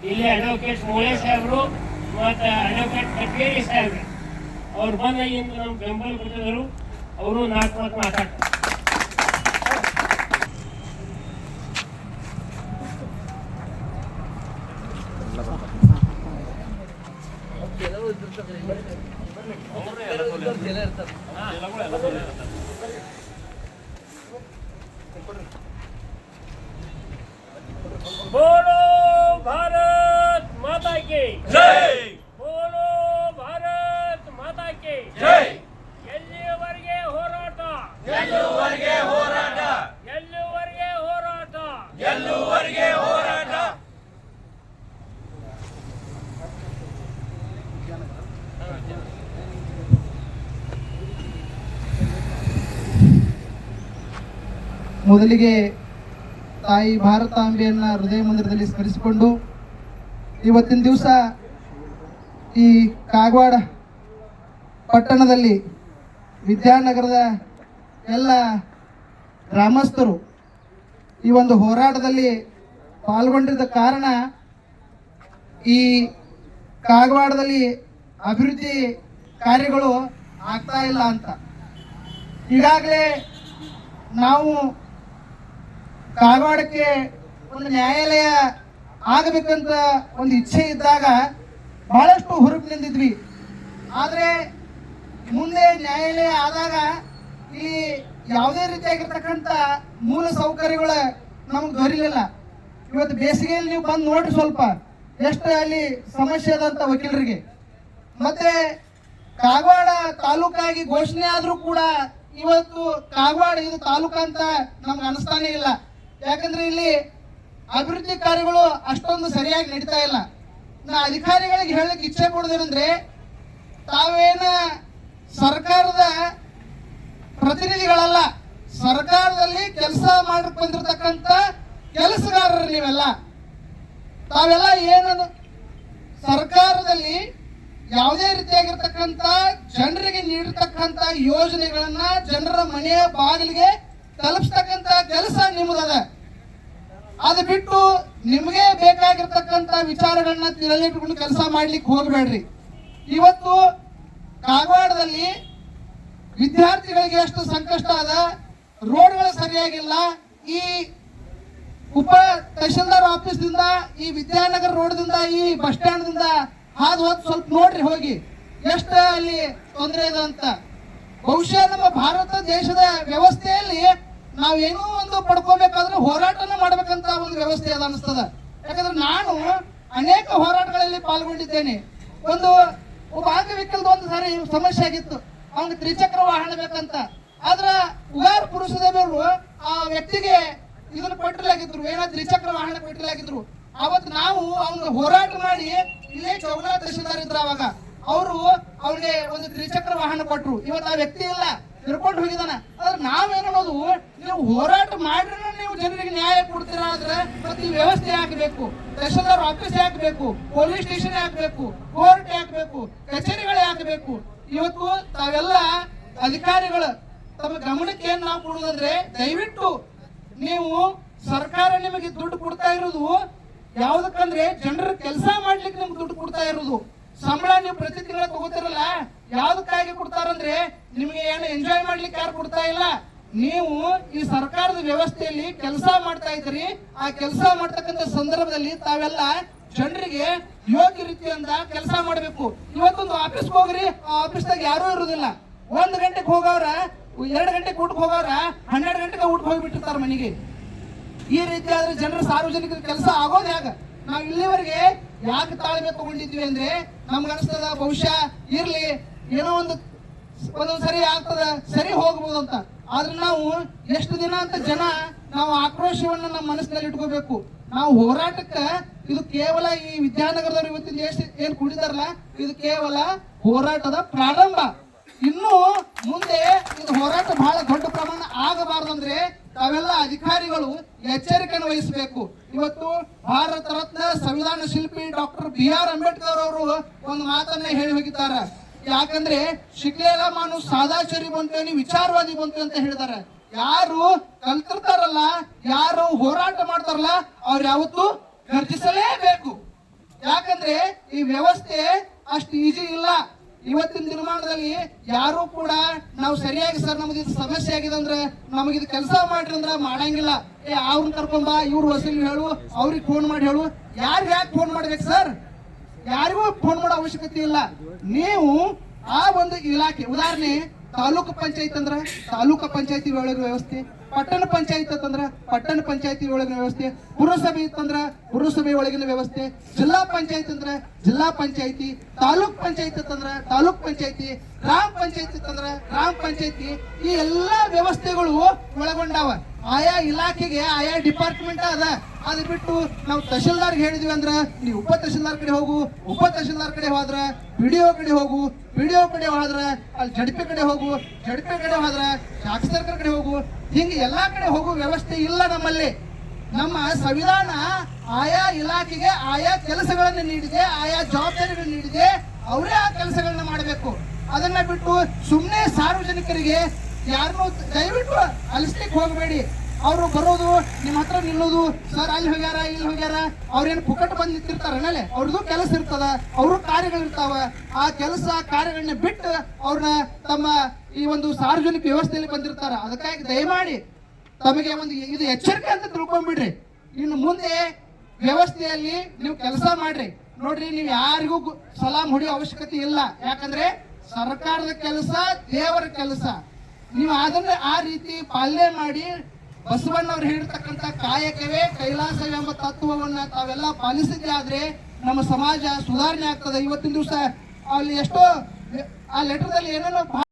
ಇಲ್ಲಿ ಅಡ್ವೊಕೇಟ್ ಮೂಳೆ ಸಾಹೇಬರು ಮತ್ತು ಅಡ್ವೊಕೇಟ್ ಕಟ್ಗೇರಿ ಸಾಹೇಬ್ರು ಅವ್ರು ಬಂದಾಗಿಂದ ನಮ್ಗೆ ಬೆಂಬಲ ಕೊಟ್ಟಿದ್ರು. ಅವರು 4 ಮಾತು ಮಾತಾಡ್ತಾರೆ. बोलो भारत माता की जय, बोलो भारत माता की जय. ಎಲ್ಲಿವರೆಗೆ ಹೋರಾಟ, ಗೆಲ್ಲುವರೆಗೆ ಹೋರಾಟ, ಎಲ್ಲಿವರೆಗೆ ಹೋರಾಟ, ಗೆಲ್ಲುವರೆಗೆ ಹೋರಾಟ. ಮೊದಲಿಗೆ ತಾಯಿ ಭಾರತಾಂಬೆಯನ್ನ ಹೃದಯ ಮಂದಿರದಲ್ಲಿ ಸ್ಮರಿಸಿಕೊಂಡು ಇವತ್ತಿನ ದಿವಸ ಈ ಕಾಗವಾಡ ಪಟ್ಟಣದಲ್ಲಿ ವಿದ್ಯಾನಗರದ ಎಲ್ಲ ಗ್ರಾಮಸ್ಥರು ಈ ಒಂದು ಹೋರಾಟದಲ್ಲಿ ಪಾಲ್ಗೊಂಡಿದ್ದ ಕಾರಣ ಈ ಕಾಗವಾಡದಲ್ಲಿ ಅಭಿವೃದ್ಧಿ ಕಾರ್ಯಗಳು ಆಗ್ತಾ ಇಲ್ಲ ಅಂತ. ಈಗಾಗಲೇ ನಾವು ಕಾಗವಾಡಕ್ಕೆ ಒಂದು ನ್ಯಾಯಾಲಯ ಆಗಬೇಕಂತ ಒಂದು ಇಚ್ಛೆ ಇದ್ದಾಗ ಬಹಳಷ್ಟು ಹುರುಪಿನಿಂದಿದ್ವಿ. ಆದರೆ ಮುಂದೆ ನ್ಯಾಯಾಲಯ ಆದಾಗ ಇಲ್ಲಿ ಯಾವುದೇ ರೀತಿಯಾಗಿರ್ತಕ್ಕಂಥ ಮೂಲ ಸೌಕರ್ಯಗಳು ನಮಗೆ ದೊರೀಲಿಲ್ಲ. ಇವತ್ತು ಬೇಸಿಗೆಯಲ್ಲಿ ನೀವು ಬಂದು ನೋಡ್ರಿ ಸ್ವಲ್ಪ ಎಷ್ಟು ಅಲ್ಲಿ ಸಮಸ್ಯೆ ಅದಂತ ವಕೀಲರಿಗೆ. ಮತ್ತೆ ಕಾಗವಾಡ ತಾಲೂಕಾಗಿ ಘೋಷಣೆ ಆದರೂ ಕೂಡ ಇವತ್ತು ಕಾಗವಾಡ ಇದು ತಾಲೂಕು ಅಂತ ನಮ್ಗೆ ಅನಿಸ್ತಾನೆ ಇಲ್ಲ. ಯಾಕಂದ್ರೆ ಇಲ್ಲಿ ಅಭಿವೃದ್ಧಿ ಕಾರ್ಯಗಳು ಅಷ್ಟೊಂದು ಸರಿಯಾಗಿ ನಡೀತಾ ಇಲ್ಲ. ನಾ ಅಧಿಕಾರಿಗಳಿಗೆ ಹೇಳಕ್ಕೆ ಇಚ್ಛೆ ಪಡೋದೇನೆಂದ್ರೆ, ತಾವೇನ ಸರ್ಕಾರದ ಪ್ರತಿನಿಧಿಗಳಲ್ಲ, ಸರ್ಕಾರದಲ್ಲಿ ಕೆಲಸ ಮಾಡಕ್ಕೆ ಬಂದಿರತಕ್ಕಂಥ ಕೆಲಸಗಾರರು ನೀವೆಲ್ಲ. ತಾವೆಲ್ಲ ಏನು ಸರ್ಕಾರದಲ್ಲಿ ಯಾವುದೇ ರೀತಿಯಾಗಿರ್ತಕ್ಕಂಥ ಜನರಿಗೆ ನೀಡಿರ್ತಕ್ಕಂಥ ಯೋಜನೆಗಳನ್ನ ಜನರ ಮನೆಯ ಬಾಗಿಲಿಗೆ ತಲುಪಿಸ್ತಕ್ಕಂಥ ಕೆಲಸ ನಿಮ್ಮದದ. ಅದು ಬಿಟ್ಟು ನಿಮಗೆ ಬೇಕಾಗಿರ್ತಕ್ಕಂಥ ವಿಚಾರಗಳನ್ನ ತಲೆಯಿಟ್ಕೊಂಡು ಕೆಲಸ ಮಾಡ್ಲಿಕ್ಕೆ ಹೋಗಬೇಡ್ರಿ. ಇವತ್ತು ಕಾಗವಾಡದಲ್ಲಿ ವಿದ್ಯಾರ್ಥಿಗಳಿಗೆ ಎಷ್ಟು ಸಂಕಷ್ಟ ಅದ, ರೋಡ್ಗಳು ಸರಿಯಾಗಿಲ್ಲ. ಈ ಉಪ ತಹಶೀಲ್ದಾರ್ ಆಫೀಸ್ದಿಂದ ಈ ವಿದ್ಯಾನಗರ ರೋಡ್ದಿಂದ ಈ ಬಸ್ ಸ್ಟ್ಯಾಂಡ್ದಿಂದ ಹಾದು ಹೋದ್ ಸ್ವಲ್ಪ ನೋಡ್ರಿ ಹೋಗಿ ಎಷ್ಟು ಅಲ್ಲಿ ತೊಂದರೆ ಇದೆ ಅಂತ. ಬಹುಶಃ ನಮ್ಮ ಭಾರತ ದೇಶದ ವ್ಯವಸ್ಥೆಯಲ್ಲಿ ನಾವೇನೋ ಒಂದು ಪಡ್ಕೋಬೇಕಾದ್ರೆ ಹೋರಾಟನ ಮಾಡ್ಬೇಕಂತ ಒಂದು ವ್ಯವಸ್ಥೆ ಅದ ಅನಿಸ್ತದ. ಯಾಕಂದ್ರೆ ನಾನು ಅನೇಕ ಹೋರಾಟಗಳಲ್ಲಿ ಪಾಲ್ಗೊಂಡಿದ್ದೇನೆ. ಒಬ್ಬ ಅಂಗವಿಕಲದ ಒಂದು ಸಾರಿ ಸಮಸ್ಯೆ ಆಗಿತ್ತು, ಅವ್ನಿಗೆ ತ್ರಿಚಕ್ರ ವಾಹನ ಬೇಕಂತ. ಆದ್ರ ಉಗಾರ ಪುರುಷದೇವರು ಆ ವ್ಯಕ್ತಿಗೆ ಇದನ್ನು ಕೊಟ್ಟಿಲಾಗಿದ್ರು, ಏನೋ ತ್ರಿಚಕ್ರ ವಾಹನ ಕೊಟ್ಟಿಲಾಗಿದ್ರು. ಅವತ್ತು ನಾವು ಅವ್ನಿಗೆ ಹೋರಾಟ ಮಾಡಿ ಇಲ್ಲೇ ಚೌಗಲ ತಹಶೀಲ್ದಾರ್ ಇದ್ರು ಅವಾಗ, ಅವರು ಅವ್ರಿಗೆ ಒಂದು ತ್ರಿಚಕ್ರ ವಾಹನ ಕೊಟ್ರು. ಇವತ್ತು ಆ ವ್ಯಕ್ತಿ ಇಲ್ಲ, ತಿರ್ಕೊಂಡು ಹೋಗಿದಾನ. ಆದ್ರೆ ನಾವೇನೋದು, ನೀವು ಹೋರಾಟ ಮಾಡ್ರೆ ನೀವು ಜನರಿಗೆ ನ್ಯಾಯ ಕೊಡ್ತೀರಾ ಆದ್ರೆ ಮತ್ತೆ ಈ ವ್ಯವಸ್ಥೆ ಹಾಕಬೇಕು, ತಹಶೀಲ್ದಾರ್ ಆಫೀಸ್ ಹಾಕಬೇಕು, ಪೊಲೀಸ್ ಸ್ಟೇಷನ್ ಹಾಕಬೇಕು, ಕೋರ್ಟ್ ಹಾಕಬೇಕು, ಕಚೇರಿಗಳೇ ಹಾಕಬೇಕು. ಇವತ್ತು ತಾವೆಲ್ಲ ಅಧಿಕಾರಿಗಳು ತಮ್ಮ ಗಮನಕ್ಕೆ ಏನ್ ನಾವು ಕೊಡುವುದಂದ್ರೆ, ದಯವಿಟ್ಟು ನೀವು ಸರ್ಕಾರ ನಿಮಗೆ ದುಡ್ಡು ಕೊಡ್ತಾ ಇರೋದು ಯಾವ್ದಕ್ಕಂದ್ರೆ ಜನರ ಕೆಲಸ ಮಾಡ್ಲಿಕ್ಕೆ ನಿಮ್ಗೆ ದುಡ್ಡು ಕೊಡ್ತಾ ಇರೋದು. ಸಂಬಳ ನೀವು ಪ್ರತಿ ತಿಂಗಳ ತಗೋತಿರಲ್ಲ, ಯಾವ್ದಕ್ಕಾಗಿ ಕೊಡ್ತಾರಂದ್ರೆ ನಿಮಗೆ ಏನು ಎಂಜಾಯ್ ಮಾಡ್ಲಿಕ್ಕೆ ಯಾರು ಕೊಡ್ತಾ ಇಲ್ಲ. ನೀವು ಈ ಸರ್ಕಾರದ ವ್ಯವಸ್ಥೆಯಲ್ಲಿ ಕೆಲಸ ಮಾಡ್ತಾ ಇದ್ದೀರಿ. ಆ ಕೆಲಸ ಮಾಡ್ತಕ್ಕಂಥ ಸಂದರ್ಭದಲ್ಲಿ ತಾವೆಲ್ಲ ಜನರಿಗೆ ಯೋಗ್ಯ ರೀತಿಯಿಂದ ಕೆಲಸ ಮಾಡಬೇಕು. ಇವತ್ತೊಂದು ಆಫೀಸ್ಗೆ ಹೋಗ್ರಿ, ಆ ಆಫೀಸ್ದಾಗ ಯಾರೂ ಇರುವುದಿಲ್ಲ. 1 ಗಂಟೆಗೆ ಹೋಗೋರ 2 ಗಂಟೆಗೆ ಊಟಕ್ಕೆ ಹೋಗೋರ 12 ಗಂಟೆಗೆ ಊಟಕ್ಕೆ ಹೋಗಿಬಿಟ್ಟಿರ್ತಾರೆ ಮನೆಗೆ. ಈ ರೀತಿ ಆದ್ರೆ ಜನರ ಸಾರ್ವಜನಿಕರ ಕೆಲಸ ಆಗೋದು ಹೇಗ? ನಾವು ಇಲ್ಲಿವರೆಗೆ ಯಾಕೆ ತಾಳ್ಮೆ ತಗೊಂಡಿದ್ವಿ ಅಂದ್ರೆ ನಮ್ಗನ್ಸ್ತದ ಬಹುಶಃ ಇರ್ಲಿ, ಏನೋ ಒಂದೊಂದ್ಸರಿ ಆಗ್ತದ, ಸರಿ ಹೋಗ್ಬೋದು ಅಂತ. ಆದ್ರೆ ನಾವು ಎಷ್ಟು ದಿನ ಅಂತ ನಾವು ಆಕ್ರೋಶವನ್ನ ನಮ್ಮ ಮನಸ್ಸಿನಲ್ಲಿ ಇಟ್ಕೋಬೇಕು. ನಾವು ಹೋರಾಟಕ್ಕೆ ಇದು ಕೇವಲ ಈ ವಿದ್ಯಾನಗರದವರು ಇವತ್ತಿನ ದೇಶ ಏನ್ ಕುಡಿದಾರಲ್ಲ, ಇದು ಕೇವಲ ಹೋರಾಟದ ಪ್ರಾರಂಭ. ಇನ್ನು ಮುಂದೆ ಇದು ಹೋರಾಟ ಬಹಳ ದೊಡ್ಡ ಪ್ರಮಾಣ ಆಗಬಾರ್ದಂದ್ರೆ ತಾವೆಲ್ಲ ಅಧಿಕಾರಿಗಳು ಎಚ್ಚರಿಕೆಯನ್ನು ವಹಿಸಬೇಕು. ಇವತ್ತು ಭಾರತ ರತ್ನ ಸಂವಿಧಾನ ಶಿಲ್ಪಿ ಡಾಕ್ಟರ್ BR ಅಂಬೇಡ್ಕರ್ ಅವರು ಒಂದು ಮಾತನ್ನ ಹೇಳಿ ಹೋಗಿದ್ದಾರೆ. ಯಾಕಂದ್ರೆ ಶಿಕ್ಲೇಲ ಮಾನು ಸಾದಾಚಾರಿ ಬಂತೇನಿ, ವಿಚಾರವಾದಿ ಬಂತು ಅಂತ ಹೇಳಿದ್ದಾರೆ. ಯಾರು ಕಲ್ತಿರ್ತಾರಲ್ಲ, ಯಾರು ಹೋರಾಟ ಮಾಡ್ತಾರಲ್ಲ, ಅವ್ರು ಯಾವತ್ತು ಗರ್ಜಿಸಲೇಬೇಕು. ಈ ವ್ಯವಸ್ಥೆ ಅಷ್ಟು ಈಜಿ ಇಲ್ಲ. ಇವತ್ತಿನ ದಿನಮಾನದಲ್ಲಿ ಯಾರು ಕೂಡ ನಾವು ಸರಿಯಾಗಿ ಸರ್ ನಮ್ದು ಇದು ಸಮಸ್ಯೆ ಆಗಿದೆ ಅಂದ್ರೆ ನಮಗಿದು ಕೆಲಸ ಮಾಡ್ರಿ ಅಂದ್ರೆ ಮಾಡಂಗಿಲ್ಲ. ಅವ್ರನ್ನ ಕರ್ಕೊಂಬ, ಇವ್ರು ವಸೂಲಿ ಹೇಳು, ಅವ್ರಿಗೆ ಫೋನ್ ಮಾಡಿ ಹೇಳು. ಯಾರಿಗೆ ಯಾಕೆ ಫೋನ್ ಮಾಡ್ಬೇಕು ಸರ್? ಯಾರಿಗೂ ಫೋನ್ ಮಾಡೋ ಅವಶ್ಯಕತೆ ಇಲ್ಲ. ನೀವು ಆ ಒಂದು ಇಲಾಖೆ, ಉದಾಹರಣೆ ತಾಲೂಕು ಪಂಚಾಯತ್ ಅಂದ್ರೆ ತಾಲೂಕು ಪಂಚಾಯತಿ ಒಳಗೆ ವ್ಯವಸ್ಥೆ, ಪಟ್ಟಣ ಪಂಚಾಯತ್ ಅಂತಂದ್ರೆ ಪಟ್ಟಣ ಪಂಚಾಯತಿ ಒಳಗಿನ ವ್ಯವಸ್ಥೆ, ಪುರಸಭೆ ಇತ್ತಂದ್ರೆ ಪುರಸಭೆ ಒಳಗಿನ ವ್ಯವಸ್ಥೆ, ಜಿಲ್ಲಾ ಪಂಚಾಯತ್ ಅಂದ್ರೆ ಜಿಲ್ಲಾ ಪಂಚಾಯತಿ, ತಾಲೂಕ್ ಪಂಚಾಯತ್ ಅಂತಂದ್ರೆ ತಾಲೂಕ್ ಪಂಚಾಯತಿ, ಗ್ರಾಮ ಪಂಚಾಯತಿ ಅಂತಂದ್ರೆ ಗ್ರಾಮ ಪಂಚಾಯತಿ. ಈ ಎಲ್ಲಾ ವ್ಯವಸ್ಥೆಗಳು ಒಳಗೊಂಡಾವ. ಆಯಾ ಇಲಾಖೆಗೆ ಆಯಾ ಡಿಪಾರ್ಟ್ಮೆಂಟ್ ಅದ. ಅದು ಬಿಟ್ಟು ನಾವು ತಹಶೀಲ್ದಾರ್ಗೆ ಹೇಳಿದ್ವಿ ಅಂದ್ರೆ ನೀವು ಉಪ ತಹಶೀಲ್ದಾರ್ ಕಡೆ ಹೋಗು, ಉಪ ತಹಶೀಲ್ದಾರ್ ಕಡೆ ಹೋದ್ರ PDO ಕಡೆ ಹೋಗು, PDO ಕಡೆ ಹೋದ್ರೆ ಅಲ್ಲಿ ಜಡ್ಪಿ ಕಡೆ ಹೋಗು, ಜಡ್ಪಿ ಕಡೆ ಹೋದ್ರೆ ಶಾಸಕರ ಕಡೆ ಹೋಗು. ಹಿಂಗೆ ಎಲ್ಲಾ ಕಡೆ ಹೋಗೋ ವ್ಯವಸ್ಥೆ ಇಲ್ಲ ನಮ್ಮಲ್ಲಿ. ನಮ್ಮ ಸಂವಿಧಾನ ಆಯಾ ಇಲಾಖೆಗೆ ಆಯಾ ಕೆಲಸಗಳನ್ನು ನೀಡಿದೆ, ಆಯಾ ಜವಾಬ್ದಾರಿಗಳನ್ನು ನೀಡಿದೆ. ಅವರೇ ಆ ಕೆಲಸಗಳನ್ನ ಮಾಡಬೇಕು. ಅದನ್ನ ಬಿಟ್ಟು ಸುಮ್ಮನೆ ಸಾರ್ವಜನಿಕರಿಗೆ ಯಾರನ್ನೂ ದಯವಿಟ್ಟು ಅಲಿಸ್ಲಿಕ್ಕೆ ಹೋಗಬೇಡಿ. ಅವರು ಬರೋದು ನಿಮ್ಮ ಹತ್ರ ನಿಲ್ಲೋದು, ಸರ್ ಅಲ್ಲಿ ಹೋಗ್ಯಾರ ಇಲ್ಲಿ ಹೋಗ್ಯಾರ, ಅವ್ರೇನು ಪುಕ್ಕಟ್ಟು ಬಂದು ನಿಂತಿರ್ತಾರ ಮೇಲೆ ಅವ್ರದ್ದು ಕೆಲಸ ಇರ್ತದ, ಅವ್ರ ಕಾರ್ಯಗಳಿರ್ತಾವ. ಆ ಕೆಲಸ ಕಾರ್ಯಗಳನ್ನ ಬಿಟ್ಟು ಅವ್ರನ್ನ ತಮ್ಮ ಈ ಒಂದು ಸಾರ್ವಜನಿಕ ವ್ಯವಸ್ಥೆಯಲ್ಲಿ ಬಂದಿರ್ತಾರ. ಅದಕ್ಕಾಗಿ ದಯಮಾಡಿ ತಮಗೆ ಒಂದು ಇದು ಎಚ್ಚರಿಕೆ ಅಂತ ತಿಳ್ಕೊಂಡ್ಬಿಡ್ರಿ. ಇನ್ನು ಮುಂದೆ ವ್ಯವಸ್ಥೆಯಲ್ಲಿ ನೀವು ಕೆಲಸ ಮಾಡ್ರಿ. ನೋಡ್ರಿ, ನೀವು ಯಾರಿಗೂ ಸಲಾಂ ಹೊಡಿಯೋ ಅವಶ್ಯಕತೆ ಇಲ್ಲ. ಯಾಕಂದ್ರೆ ಸರ್ಕಾರದ ಕೆಲಸ ದೇವರ ಕೆಲಸ. ನೀವು ಅದನ್ನ ಆ ರೀತಿ ಪಾಲನೆ ಮಾಡಿ ಬಸವಣ್ಣವ್ರು ಹೇಳಿರ್ತಕ್ಕಂಥ ಕಾಯಕವೇ ಕೈಲಾಸವೆಂಬ ತತ್ವವನ್ನ ತಾವೆಲ್ಲ ಪಾಲಿಸಿದ್ರೆ ಆದ್ರೆ ನಮ್ಮ ಸಮಾಜ ಸುಧಾರಣೆ ಆಗ್ತದೆ. ಇವತ್ತಿನ ದಿವಸ ಅಲ್ಲಿ ಎಷ್ಟೋ ಆ ಲೆಟರ್ದಲ್ಲಿ ಏನೇನೋ